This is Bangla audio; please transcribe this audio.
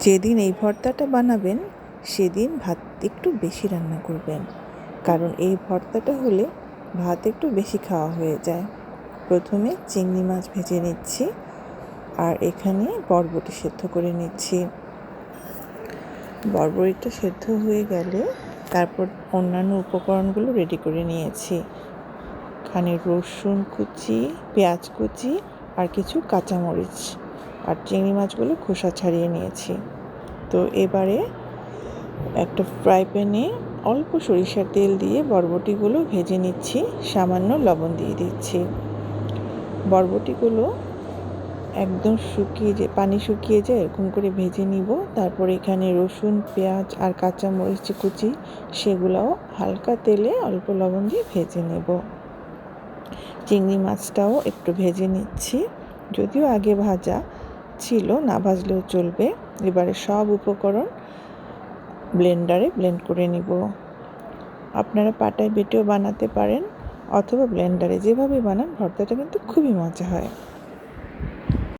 যেদিন এই ভর্তাটা বানাবেন সেদিন ভাত একটু বেশি রান্না করবেন, কারণ এই ভর্তাটা হলে ভাত একটু বেশি খাওয়া হয়ে যায়। প্রথমে চিংড়ি মাছ ভেজে নিচ্ছি, আর এখানে বরবটি সেদ্ধ করে নিচ্ছি। বরবটিটা সেদ্ধ হয়ে গেলে তারপর অন্যান্য উপকরণগুলো রেডি করে নিয়েছি। এখানে রসুন কুচি, পেঁয়াজ কুচি আর কিছু কাঁচামরিচ, আর চিংড়ি মাছগুলো খোসা ছাড়িয়ে নিয়েছি। তো এবারে একটা ফ্রাই প্যানে অল্প সরিষার তেল দিয়ে বরবটিগুলো ভেজে নিচ্ছি, সামান্য লবণ দিয়ে দিচ্ছি। বরবটিগুলো একদম পানি শুকিয়ে যায় এরকম করে ভেজে নিব। তারপর এখানে রসুন, পেঁয়াজ আর কাঁচামরিচ কুচি সেগুলোও হালকা তেলে অল্প লবণ দিয়ে ভেজে নেব। চিংড়ি মাছটাও একটু ভেজে নিচ্ছি, যদিও আগে ভাজা ছিল, না ভাজলেও চলবে। এবারে সব উপকরণ ব্লেন্ডারে ব্লেন্ড করে নিব। আপনারা পাটায় বেটেও বানাতে পারেন অথবা ব্লেন্ডারে, যেভাবে বানান ভর্তাটা কিন্তু খুবই মজা হয়।